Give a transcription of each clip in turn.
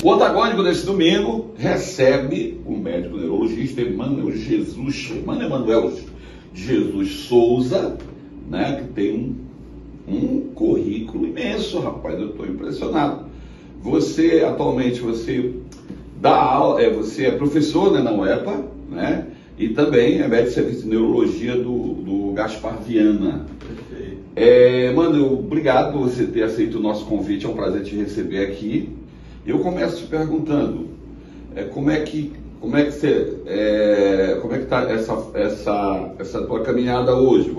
O antagônico desse domingo recebe o médico neurologista Emanuel Jesus Souza, né, que tem um currículo imenso, rapaz, eu estou impressionado. Você, atualmente, você dá aula, você é professor, né, na UEPA, né, e também é médico de serviço de neurologia do Gaspar Viana. Mano, obrigado por você ter aceito o nosso convite, é um prazer te receber aqui. Eu começo te perguntando, como é que está essa tua caminhada hoje?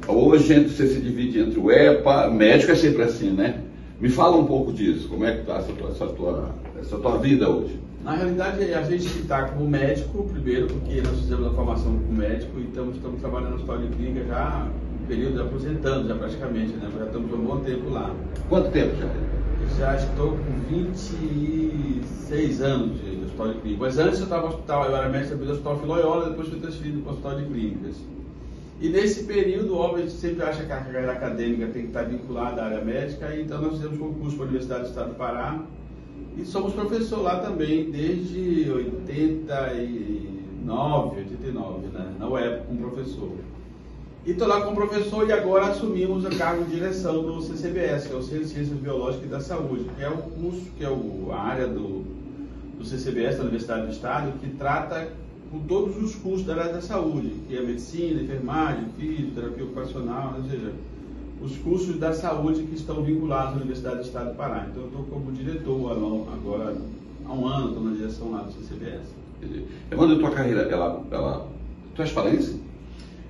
Hoje você se divide entre o EPA, médico é sempre assim, né? Me fala um pouco disso, como é que está essa tua vida hoje? Na realidade, a gente está como médico, primeiro, porque nós fizemos a formação como médico e estamos trabalhando na história de clínica já um período de aposentando, já praticamente, né? Já estamos há um bom tempo lá. Quanto tempo já? Já estou com 26 anos de hospital de clínica. Mas antes eu estava no hospital, eu era médico do Hospital Filoiola, depois fui transferido para o Hospital de Clínicas. E nesse período, óbvio, a gente sempre acha que a carreira acadêmica tem que estar vinculada à área médica, então nós fizemos concurso para a Universidade do Estado do Pará e somos professor lá também desde 89, né, na UEPA como professor. E estou lá como professor e agora assumimos a cargo de direção do CCBS, que é o Centro de Ciências Biológicas e da Saúde, que é o curso, que é a área do CCBS, da Universidade do Estado, que trata com todos os cursos da área da saúde, que é medicina, enfermagem, fisioterapia ocupacional, ou seja, os cursos da saúde que estão vinculados à Universidade do Estado do Pará. Então eu estou como diretor agora há um ano, estou na direção lá do CCBS. Quando a tua carreira, tu és paraense?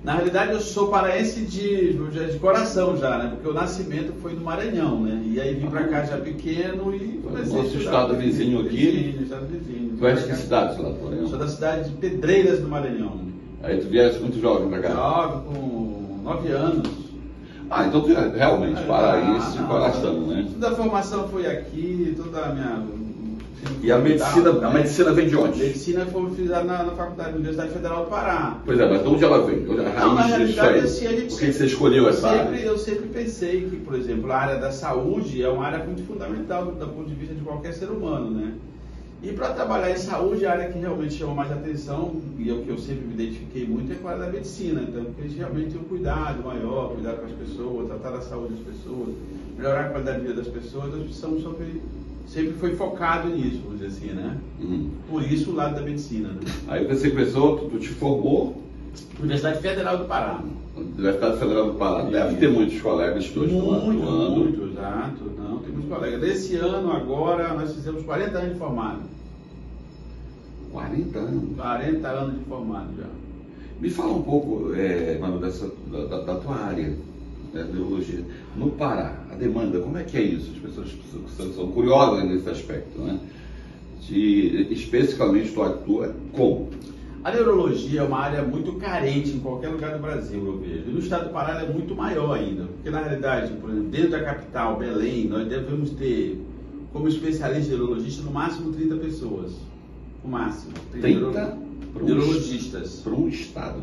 Na realidade, eu sou paraense de coração já, né? Porque o nascimento foi no Maranhão, né? E aí vim pra cá já pequeno e comecei a estudar. Nosso estado vizinho aqui. Estado vizinho. Tu és de que cidade lá do Maranhão? Sou da cidade de Pedreiras do Maranhão. Aí tu vieste muito jovem pra cá? Jovem, com 9 anos. Ah, então tu é realmente paraense de coração, né? Toda a formação foi aqui, toda a minha... E a medicina vem de onde? A medicina foi feita na faculdade da Universidade Federal do Pará. Pois é, mas de onde ela vem? Na realidade, assim, Por que você escolheu essa área? Eu sempre pensei que, por exemplo, a área da saúde é uma área muito fundamental do ponto de vista de qualquer ser humano, né? E para trabalhar em saúde, a área que realmente chama mais atenção, e é o que eu sempre me identifiquei muito, é com a área da medicina. Então, porque a gente realmente tem um cuidado maior, cuidar com as pessoas, tratar da saúde das pessoas, melhorar a qualidade de vida das pessoas, nós precisamos sempre foi focado nisso, vamos dizer assim, né? Por isso o lado da medicina, né? Aí você começou, tu te formou? Universidade Federal do Pará. Universidade Federal do Pará. Deve ter muitos colegas que hoje estão atuando. Muito, exato. Não, tem muitos colegas. Nesse ano, agora, nós fizemos 40 anos de formado. 40 anos? 40 anos de formado já. Me fala um pouco, mano, da tua área, né, neurologia. No Pará, a demanda, como é que é isso? As pessoas são curiosas nesse aspecto, né? Especificamente tu atua como? A neurologia é uma área muito carente em qualquer lugar do Brasil, eu vejo. E no estado do Pará ela é muito maior ainda. Porque, na realidade, por exemplo, dentro da capital, Belém, nós devemos ter, como especialista neurologista, no máximo 30 pessoas. No máximo. 30 neurologistas. Para um estado?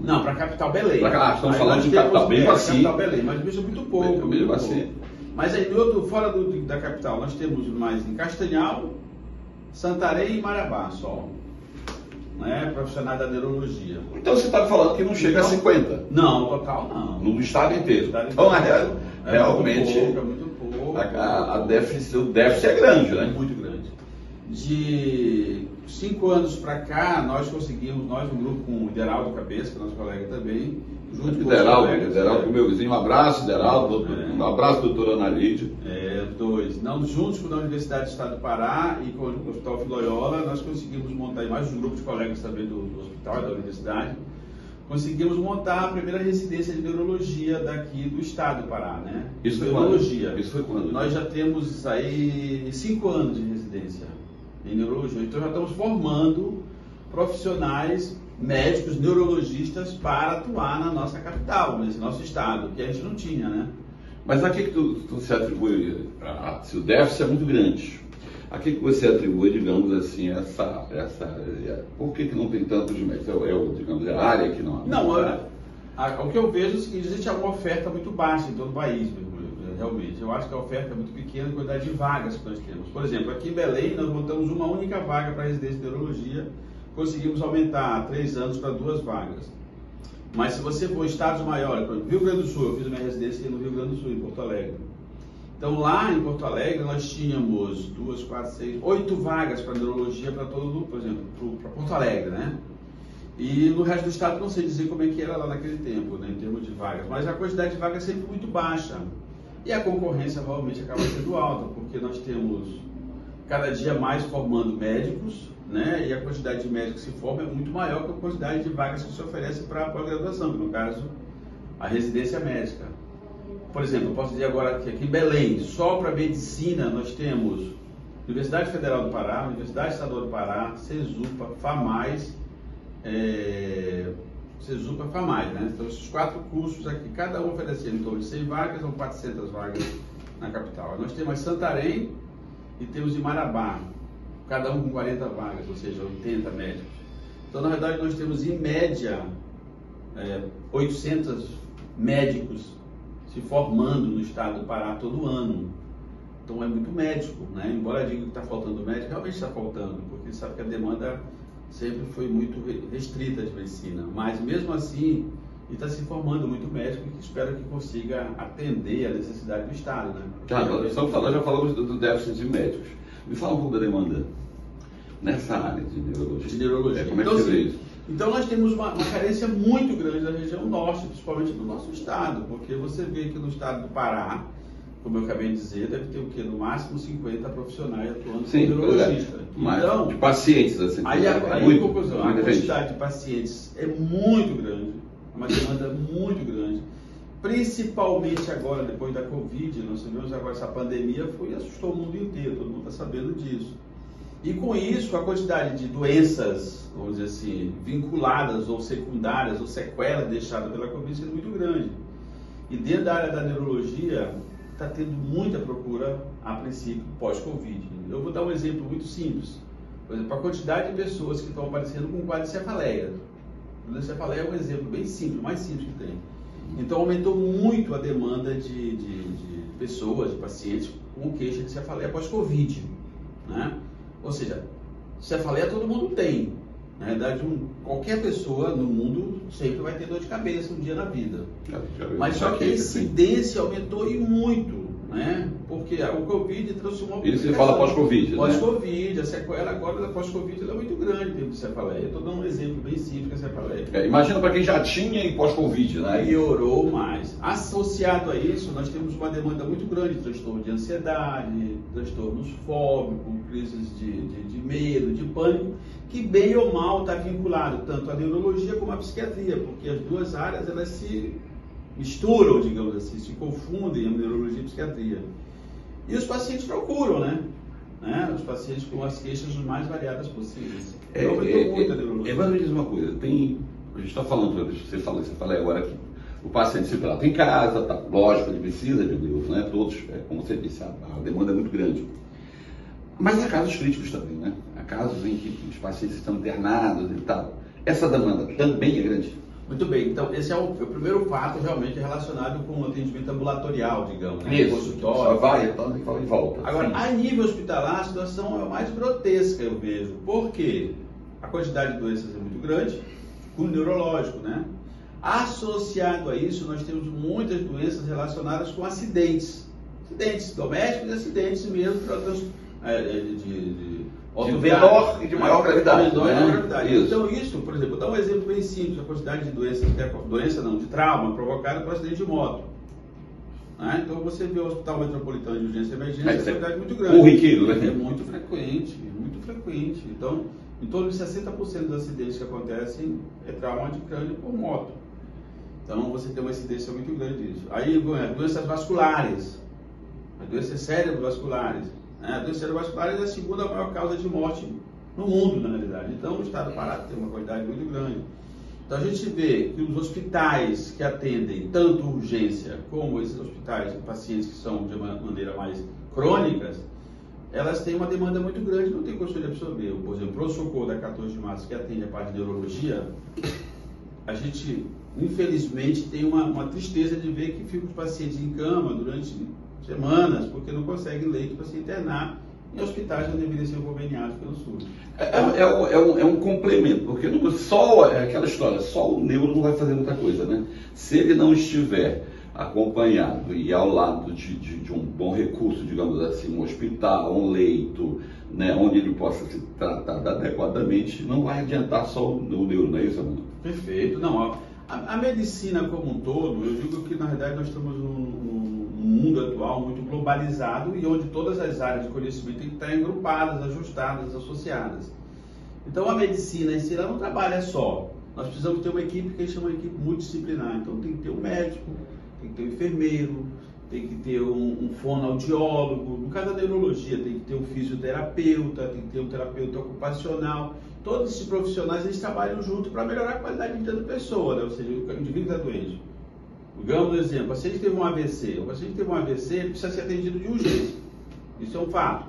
Não, para a capital Belém. Estamos falando de capital, mesmo assim. Capital Belém, mas mesmo muito pouco. Mesmo assim. Mas aí, fora da capital, nós temos mais em Castanhal, Santarém e Marabá só. Né, profissional da neurologia. Então você está falando que não chega a 50? Não, total não. No estado inteiro. Então, realmente, muito pouco. O déficit é grande, né? Muito grande. De 5 anos para cá, nós conseguimos, um grupo com o Ideraldo Cabeça, que é nosso colega também, junto com Ideraldo, meu vizinho, um abraço, Ideraldo, um abraço, doutora Ana Lídia. Dois. Juntos com a Universidade do Estado do Pará e com o Hospital Filoiola, nós conseguimos montar, e mais um grupo de colegas também do hospital e da universidade, conseguimos montar a primeira residência de neurologia daqui do Estado do Pará, né? Isso foi neurologia. Quando? Isso foi quando? Nós já temos aí 5 anos de residência em neurologia, então já estamos formando profissionais médicos, neurologistas para atuar na nossa capital, nesse nosso estado, que a gente não tinha, né? Mas a que tu se atribui, se o déficit é muito grande, a que você atribui, digamos assim, por que não tem tantos médicos? Digamos, é a área que não... Não, o que eu vejo é o seguinte, existe uma oferta muito baixa em todo o país, realmente. Eu acho que a oferta é muito pequena, a quantidade de vagas que nós temos. Por exemplo, aqui em Belém, nós montamos uma única vaga para residência de neurologia, conseguimos aumentar há 3 anos para 2 vagas. Mas se você for em estados maiores, por exemplo, Rio Grande do Sul, eu fiz a minha residência no Rio Grande do Sul, em Porto Alegre. Então lá em Porto Alegre nós tínhamos 2, 4, 6, 8 vagas para neurologia para todo, por exemplo, para Porto Alegre, né? E no resto do estado não sei dizer como é que era lá naquele tempo, né, em termos de vagas, mas a quantidade de vagas é sempre muito baixa. E a concorrência realmente acaba sendo alta, porque nós temos cada dia mais formando médicos, né? E a quantidade de médicos que se forma é muito maior que a quantidade de vagas que se oferece para a pós-graduação, no caso, a residência médica. Por exemplo, eu posso dizer agora que aqui em Belém, só para medicina, nós temos Universidade Federal do Pará, Universidade Estadual do Pará, CESUPA, FAMAS, né? Então, esses 4 cursos aqui, cada um oferecendo em torno de 100 vagas ou 400 vagas na capital. Nós temos Santarém e temos em Marabá, cada um com 40 vagas, ou seja, 80 médicos. Então, na verdade, nós temos em média 800 médicos se formando no estado do Pará todo ano. Então é muito médico, né? Embora diga que está faltando médico, realmente está faltando, porque sabe que a demanda sempre foi muito restrita de medicina. Mas mesmo assim, está se formando muito médico que espero que consiga atender a necessidade do estado, né? Já falamos do déficit de médicos. Me fala um pouco da demanda nessa área de neurologia. Como é que você vê isso? Então nós temos uma carência muito grande na região norte, principalmente no nosso estado, porque você vê que no estado do Pará, como eu acabei de dizer, deve ter o quê? No máximo 50 profissionais atuando como neurologista. Então, de pacientes, assim. Aí a conclusão, a quantidade de pacientes é muito grande, uma demanda muito grande. Principalmente agora, depois da Covid, nós tivemos agora essa pandemia, assustou o mundo inteiro, todo mundo está sabendo disso. E com isso, a quantidade de doenças, vamos dizer assim, vinculadas ou secundárias ou sequelas deixadas pela Covid é muito grande. E dentro da área da neurologia, está tendo muita procura, a princípio, pós-Covid. Eu vou dar um exemplo muito simples. Por exemplo, a quantidade de pessoas que estão aparecendo com quadro de cefaleia. A cefaleia é um exemplo bem simples, o mais simples que tem. Então, aumentou muito a demanda de pessoas, de pacientes com queixa de cefaleia pós-Covid, né? Ou seja, cefaleia todo mundo tem. Na verdade, qualquer pessoa no mundo sempre vai ter dor de cabeça um dia na vida. Mas só que a incidência aumentou e muito, né? Porque o Covid trouxe uma complicação. Isso você fala pós-Covid, né? Pós-Covid, a sequela agora da pós-Covid é muito grande em termos de cefaleia. Estou dando um exemplo bem simples da cefaleia. Imagina para quem já tinha e pós-Covid, né? Piorou mais. Associado a isso, nós temos uma demanda muito grande de transtorno de ansiedade, transtornos fóbicos, crises de medo, de pânico, que bem ou mal está vinculado tanto à neurologia como à psiquiatria, porque as duas áreas elas se misturam, digamos assim, se confundem, a neurologia e a psiquiatria. E os pacientes procuram, né? Os pacientes com as queixas mais variadas possíveis. Evandro, me diz uma coisa, a gente está falando, você fala agora aqui, o paciente se trata em casa, tá, lógico, ele precisa de Deus, né? Todos, como você disse, a demanda é muito grande. Mas há casos críticos também, né? Há casos em que os pacientes estão internados e tal. Essa demanda também é grande. Muito bem, então esse é o primeiro fato realmente relacionado com o atendimento ambulatorial, digamos, né? Isso, consultório. Vai, então fala em volta. Agora, a nível hospitalar, a situação é mais grotesca, eu vejo. Por quê? A quantidade de doenças é muito grande, com neurológico, né? Associado a isso, nós temos muitas doenças relacionadas com acidentes. Acidentes domésticos e acidentes mesmo de menor e de maior gravidade. Então isso, por exemplo, vou dar um exemplo bem simples, a quantidade de de trauma provocado por acidente de moto. Então você vê o Hospital Metropolitano de Urgência e Emergência, é uma quantidade muito grande. Corriqueiro, né? É muito frequente, muito frequente. Então, em torno de 60% dos acidentes que acontecem é trauma de crânio por moto. Então você tem uma incidência muito grande disso. Aí, doenças vasculares, doenças cerebrovasculares. A doença cerebrovascular é a segunda maior causa de morte no mundo, na realidade. Então, o estado do Pará tem uma quantidade muito grande. Então, a gente vê que os hospitais que atendem tanto urgência como esses hospitais de pacientes que são de uma maneira mais crônicas, elas têm uma demanda muito grande, não tem condição de absorver. Por exemplo, o pronto-socorro da 14 de março, que atende a parte de neurologia, a gente, infelizmente, tem uma tristeza de ver que ficam os pacientes em cama durante semanas, porque não conseguem leito para se internar em hospitais que deveriam ser conveniados pelo SUS. É um complemento, porque só aquela história, só o neuro não vai fazer muita coisa, né? Se ele não estiver acompanhado e ao lado de um bom recurso, digamos assim, um hospital, um leito, né, onde ele possa se tratar adequadamente, não vai adiantar só o neuro, não é isso, Amanda? Perfeito. Não, a medicina como um todo, eu digo que na verdade nós estamos num mundo atual muito globalizado e onde todas as áreas de conhecimento têm que estar agrupadas, ajustadas, associadas. Então a medicina em si ela não trabalha só. Nós precisamos ter uma equipe que a gente chama de equipe multidisciplinar. Então tem que ter um médico, tem que ter um enfermeiro, tem que ter um fonoaudiólogo. No caso da neurologia, tem que ter um fisioterapeuta, tem que ter um terapeuta ocupacional. Todos esses profissionais eles trabalham junto para melhorar a qualidade de vida da pessoa, né? Ou seja, o indivíduo está doente. Digamos um exemplo, o paciente teve um AVC. O paciente teve um AVC, ele precisa ser atendido de urgência. Isso é um fato.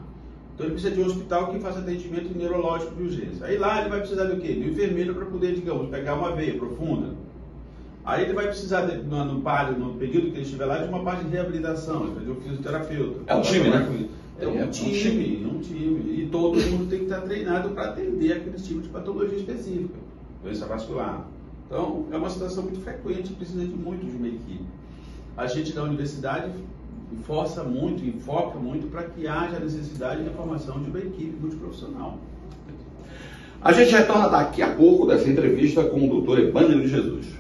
Então ele precisa de um hospital que faça atendimento neurológico de urgência. Aí lá ele vai precisar do quê? De um enfermeiro para poder, digamos, pegar uma veia profunda. Aí ele vai precisar, no período que ele estiver lá, de uma parte de reabilitação, ele vai de um fisioterapeuta. É um time, né? É um time. E todo mundo tem que estar treinado para atender aquele tipo de patologia específica, doença vascular. Então, é uma situação muito frequente, precisa de muito de uma equipe. A gente da universidade força muito, enfoca muito para que haja a necessidade de formação de uma equipe multiprofissional. A gente retorna daqui a pouco dessa entrevista com o Dr. Emânio de Jesus.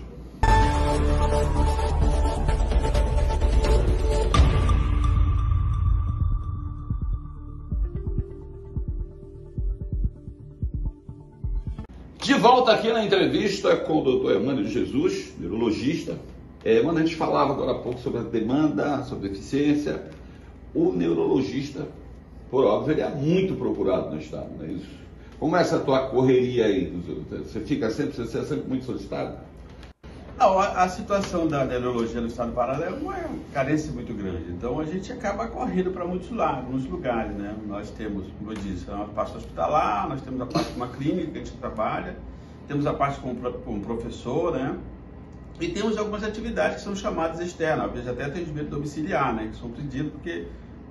De volta aqui na entrevista com o Dr. Emânio de Jesus, neurologista. Mano, a gente falava agora há pouco sobre a demanda, sobre a eficiência. O neurologista, por óbvio, ele é muito procurado no estado, não é isso? Como é essa tua correria aí? Você é sempre muito solicitado? Não, a situação da neurologia no estado do Pará é uma carência muito grande. Então a gente acaba correndo para muitos lugares, né? Nós temos, como eu disse, a parte hospitalar, nós temos a parte de uma clínica que a gente trabalha, temos a parte com um professor, né? E temos algumas atividades que são chamadas externas, às vezes até atendimento domiciliar, né? Que são pedidos porque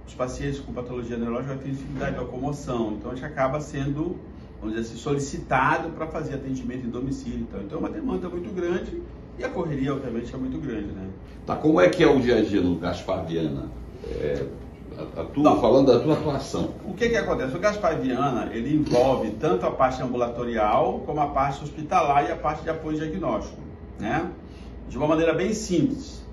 os pacientes com patologia neurológica têm dificuldade de locomoção. Então a gente acaba sendo, vamos dizer assim, solicitado para fazer atendimento em domicílio. Então é uma demanda muito grande. E a correria, obviamente, é muito grande, né? Tá, como é que é o dia a dia no Gaspar Viana? Falando da tua atuação. O que acontece? O Gaspar Viana, ele envolve tanto a parte ambulatorial, como a parte hospitalar e a parte de apoio diagnóstico, né? De uma maneira bem simples.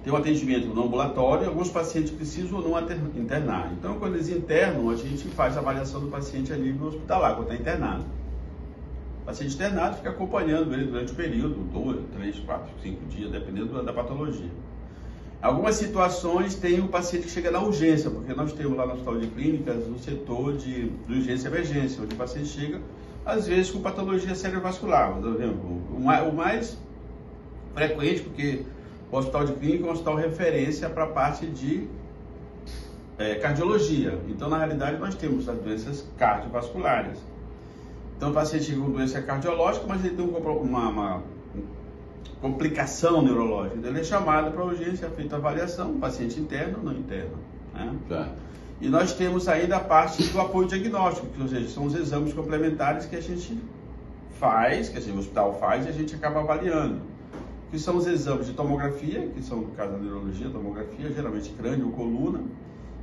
Tem um atendimento no ambulatório, alguns pacientes precisam ou não internar. Então, quando eles internam, a gente faz a avaliação do paciente a nível hospitalar, quando está internado. O paciente internado fica acompanhando ele durante o período, 2, 3, 4, 5 dias, dependendo da patologia. Algumas situações tem o paciente que chega na urgência, porque nós temos lá no Hospital de Clínicas o setor de urgência e emergência, onde o paciente chega, às vezes, com patologia cerebrovascular. O mais frequente, porque o Hospital de Clínica é um hospital referência para a parte de cardiologia. Então, na realidade, nós temos as doenças cardiovasculares. Então o paciente chega com doença cardiológica, mas ele tem uma complicação neurológica. Então ele é chamado para a urgência, é feita a avaliação, paciente interno ou não interno, né? Tá. E nós temos ainda a parte do apoio diagnóstico, que ou seja, são os exames complementares que a gente faz, que o hospital faz e a gente acaba avaliando. Que são os exames de tomografia, que são, no caso da neurologia, tomografia, geralmente crânio ou coluna,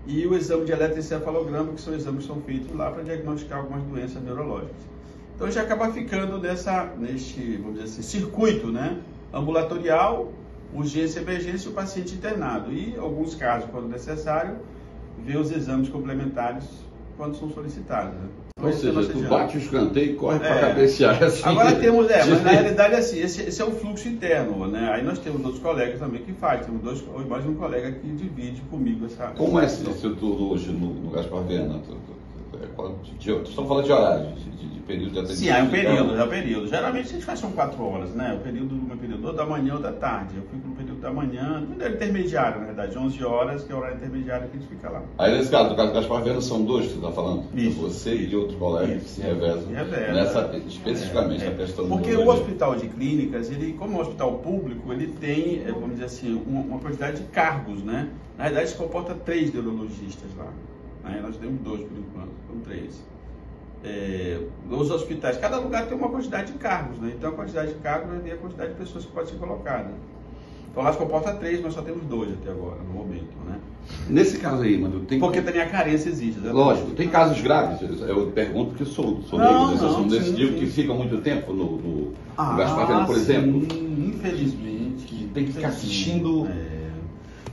e o exame de eletroencefalograma, que são exames que são feitos lá para diagnosticar algumas doenças neurológicas. Então a gente acaba ficando neste, vamos dizer assim, circuito, né? Ambulatorial, urgência e emergência e o paciente internado. E, em alguns casos, quando necessário, ver os exames complementares quando são solicitados, né? Ou seja, tu bate o escanteio e corre para cabecear. Assim. Agora temos, mas na realidade assim, esse é o fluxo interno, né? Aí nós temos outros colegas também que fazem, temos mais um colega que divide comigo essa... Como é esse turno hoje no Gaspar Viana? Estão falando de horário, de período de atendimento? Sim, é um período. Geralmente a gente faz são 4 horas, né? O meu período ou da manhã ou da tarde. Eu fico no período da manhã, no intermediário, na verdade, 11 horas, que é o horário intermediário que a gente fica lá. Aí nesse caso, do caso Gaspar Viana, são dois que você está falando? Isso. Você e outros colegas que se revezam nessa, especificamente a questão do Porque o hospital de clínicas, ele, como é um hospital público, ele tem, vamos dizer assim, uma quantidade de cargos, né? Na verdade, se comporta 3 neurologistas lá. Né? Nós temos 2 por enquanto, são 3. Os hospitais, cada lugar tem uma quantidade de cargos, né? Então a quantidade de cargos é a quantidade de pessoas que pode ser colocada. Então lá se comporta 3, nós só temos 2 até agora, no momento, né? Nesse caso aí, mano, tem... Porque também a carência existe, né? Lógico, tem casos graves, eu pergunto porque sou leigo nesse assunto, desse tipo que fica muito tempo no Gaspar Viana, por exemplo. Infelizmente. Que tem que ficar assistindo...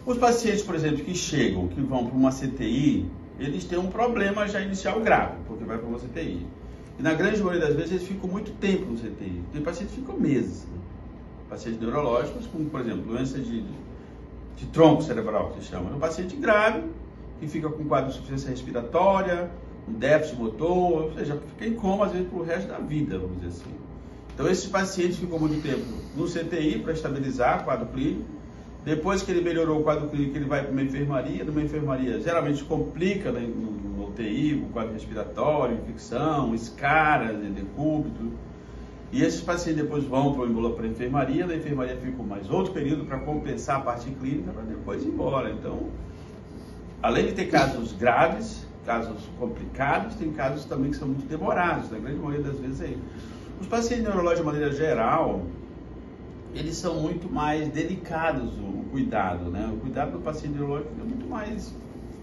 Os pacientes, por exemplo, que chegam, que vão para uma CTI, eles têm um problema já inicial grave, porque vai para uma CTI. E na grande maioria das vezes eles ficam muito tempo no CTI. Tem pacientes que ficam meses. Né? Pacientes neurológicos, como por exemplo, doença de tronco cerebral, que se chama. É um paciente grave, que fica com quadro de insuficiência respiratória, um déficit motor, ou seja, fica em coma às vezes para o resto da vida, vamos dizer assim. Então esses pacientes ficam muito tempo no CTI para estabilizar o quadro clínico. Depois que ele melhorou o quadro clínico, ele vai para uma enfermaria. Numa enfermaria, geralmente complica, né, no UTI, o quadro respiratório, infecção, escaras, decúbito. E esses pacientes depois vão para a enfermaria. Na enfermaria fica mais outro período para compensar a parte clínica, para depois ir embora. Então, além de ter casos graves, casos complicados, tem casos também que são muito demorados. Na grande maioria das vezes é isso. Os pacientes neurológicos, de maneira geral, eles são muito mais delicados, o cuidado, né? O cuidado do paciente neurológico é muito mais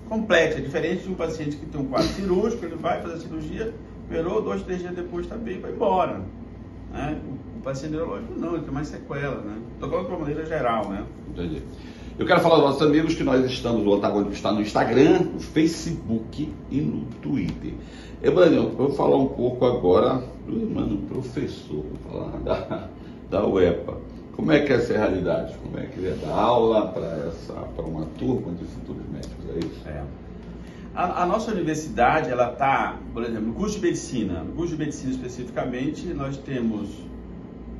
complexo, é diferente de um paciente que tem um quadro cirúrgico, ele vai fazer a cirurgia, operou, 2, 3 dias depois está bem, vai embora. Né? O paciente neurológico não, ele tem mais sequela, né? Estou falando de uma maneira geral, né? Entendi. Eu quero falar aos nossos amigos que nós estamos, o Antagônico está no Instagram, no Facebook e no Twitter. Emmanuel, eu vou falar um pouco agora do Emmanuel professor, vou falar da UEPA. Como é que é essa realidade? Como é que ele dá aula para uma turma de futuros médicos? É isso? A nossa universidade, ela está, por exemplo, no curso de medicina. No curso de medicina especificamente, nós temos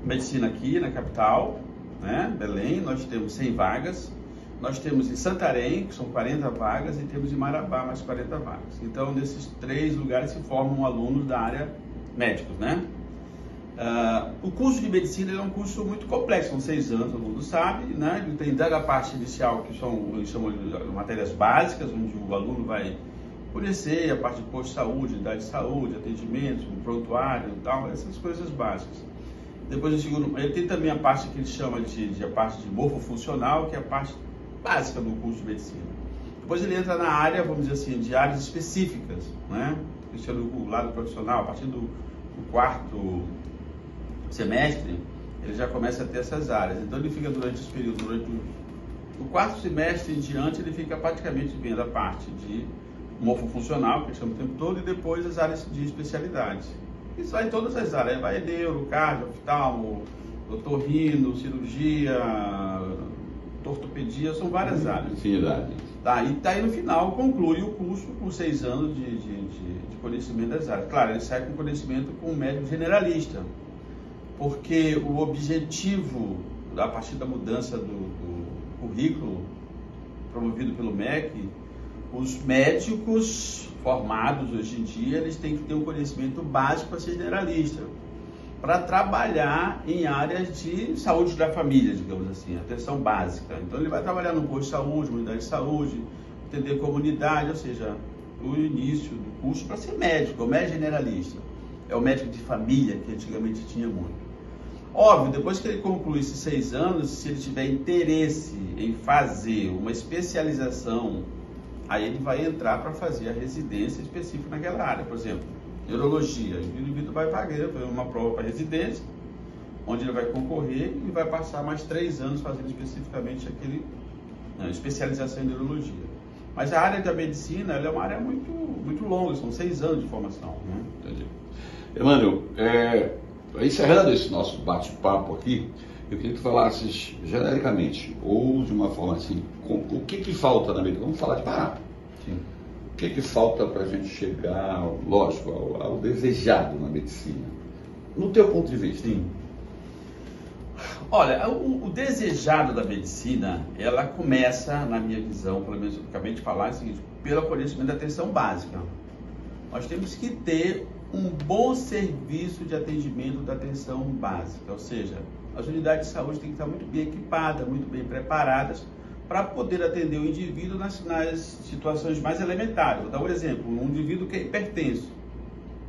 medicina aqui na capital, né, Belém, nós temos 100 vagas. Nós temos em Santarém, que são 40 vagas, e temos em Marabá mais 40 vagas. Então, nesses 3 lugares se formam alunos da área médicos, né? O curso de medicina é um curso muito complexo, são 6 anos, todo mundo sabe, né? Ele tem da parte inicial, que eles chamam de matérias básicas, onde o aluno vai conhecer a parte de posto de saúde, unidade de saúde, atendimento, prontuário e tal, essas coisas básicas. Depois, no segundo, ele tem também a parte que ele chama de a parte de morfofuncional, que é a parte básica do curso de medicina. Depois ele entra na área, vamos dizer assim, de áreas específicas, né? Isso é do lado profissional, a partir do 4º semestre, ele já começa a ter essas áreas. Então ele fica durante esse período, durante o 4º semestre em diante, ele fica praticamente vendo a parte de morfofuncional, que ele chama o tempo todo, e depois as áreas de especialidade. Isso vai em todas as áreas, vai neuro, cardio, oftalmo, otorrino, cirurgia, ortopedia, são várias áreas. Infinidade. Tá, e aí no final conclui o curso com 6 anos de conhecimento das áreas. Claro, ele sai com conhecimento com um médico generalista, porque o objetivo, a partir da mudança do currículo promovido pelo MEC, os médicos formados hoje em dia, eles têm que ter um conhecimento básico para ser generalista, para trabalhar em áreas de saúde da família, digamos assim, atenção básica. Então ele vai trabalhar no posto de saúde, unidade de saúde, atender comunidade, ou seja, o início do curso para ser médico, o médico generalista. É o médico de família que antigamente tinha muito. Óbvio, depois que ele concluir esses 6 anos, se ele tiver interesse em fazer uma especialização, aí ele vai entrar para fazer a residência específica naquela área. Por exemplo, neurologia, o indivíduo vai fazer uma prova para residência, onde ele vai concorrer e vai passar mais 3 anos fazendo especificamente especialização em neurologia. Mas a área da medicina, ela é uma área muito, muito longa, são 6 anos de formação. Né? Entendi. Emmanuel, encerrando esse nosso bate-papo aqui, eu queria que tu falasses genericamente, ou de uma forma assim, o que falta na medicina? Vamos falar de Pará. Sim. O que falta para a gente chegar, lógico, ao desejado na medicina? No teu ponto de vista. Sim. Olha, o desejado da medicina, ela começa, na minha visão, pelo menos eu acabei de falar, é o seguinte, pelo conhecimento da atenção básica. Nós temos que ter um bom serviço de atendimento da atenção básica, ou seja, as unidades de saúde têm que estar muito bem equipadas, muito bem preparadas para poder atender o indivíduo nas situações mais elementares. Vou dar um exemplo, um indivíduo que é hipertenso.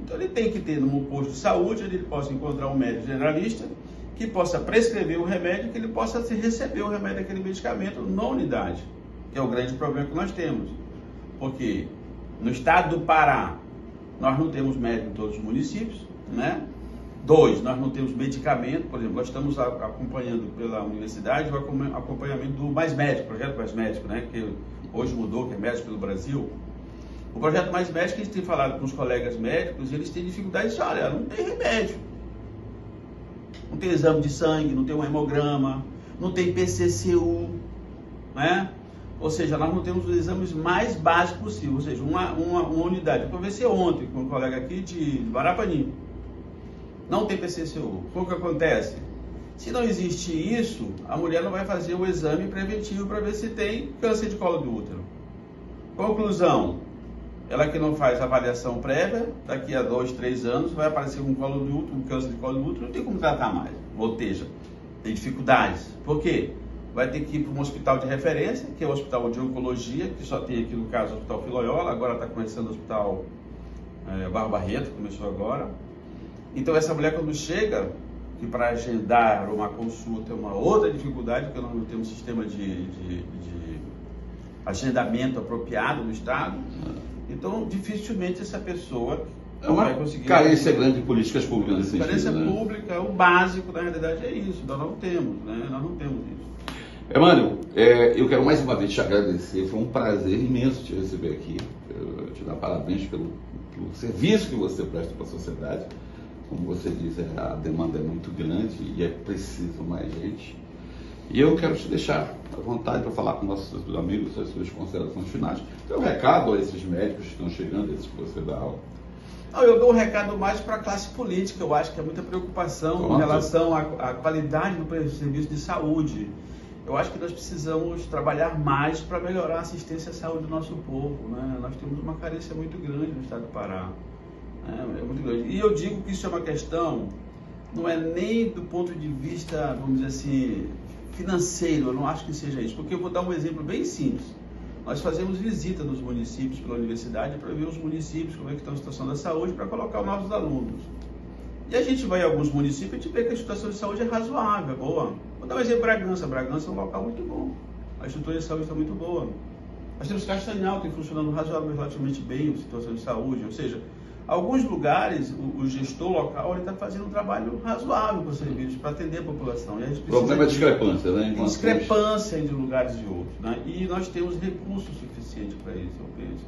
Então ele tem que ter num posto de saúde onde ele possa encontrar um médico generalista que possa prescrever o remédio, que ele possa receber o remédio daquele medicamento na unidade, que é o grande problema que nós temos. Porque no estado do Pará, nós não temos médico em todos os municípios, né? 2, nós não temos medicamento, por exemplo, nós estamos acompanhando pela universidade o acompanhamento do Mais Médico, projeto Mais Médico, né? Que hoje mudou, que é Médico pelo Brasil. O projeto Mais Médico, a gente tem falado com os colegas médicos, eles têm dificuldade de dizer, olha, não tem remédio. Não tem exame de sangue, não tem um hemograma, não tem PCCU, né? Ou seja, nós não temos os exames mais básicos possível, ou seja, uma unidade. Eu conversei ontem com um colega aqui de Guarapani, não tem PCCU. O que acontece? Se não existe isso, a mulher não vai fazer o exame preventivo para ver se tem câncer de colo do útero. Conclusão, ela que não faz avaliação prévia, daqui a 2, 3 anos vai aparecer um câncer de colo do útero, não tem como tratar mais. Ou seja, tem dificuldades. Por quê? Vai ter que ir para um hospital de referência, que é o Hospital de Oncologia, que só tem aqui no caso o Hospital Filoiola, agora está começando o Hospital Barro Barreto, começou agora. Então essa mulher quando chega, que para agendar uma consulta é uma outra dificuldade, porque nós não temos sistema de agendamento apropriado no estado, então dificilmente essa pessoa vai conseguir... Carência grande de políticas públicas nesse sentido. Carência pública, o básico na realidade é isso, nós não temos, né? Nós não temos isso. Emmanuel, eu quero mais uma vez te agradecer, foi um prazer imenso te receber aqui, eu te dar parabéns pelo serviço que você presta para a sociedade. Como você diz, a demanda é muito grande e é preciso mais gente. E eu quero te deixar à vontade para falar com nossos amigos as suas considerações finais. Tem um recado a esses médicos que estão chegando, esses que você dá aula? Não, eu dou um recado mais para a classe política. Eu acho que há muita preocupação em relação à qualidade do serviço de saúde. Eu acho que nós precisamos trabalhar mais para melhorar a assistência à saúde do nosso povo, né? Nós temos uma carência muito grande no estado do Pará. É muito grande. E eu digo que isso é uma questão, não é nem do ponto de vista, vamos dizer assim, financeiro, eu não acho que seja isso, porque eu vou dar um exemplo bem simples. Nós fazemos visita nos municípios pela universidade para ver os municípios, como é que está a situação da saúde, para colocar os nossos alunos. E a gente vai em alguns municípios e a gente vê que a situação de saúde é razoável, é boa. Vou dar um exemplo, Bragança. Bragança é um local muito bom, a estrutura de saúde está muito boa. Nós temos Castanhal, que funcionando relativamente bem a situação de saúde, ou seja, alguns lugares, o gestor local está fazendo um trabalho razoável para os serviços, para atender a população. E a gente precisa o problema é discrepância, né? Discrepância entre lugares e outros, né? E nós temos recursos suficientes para isso, eu penso.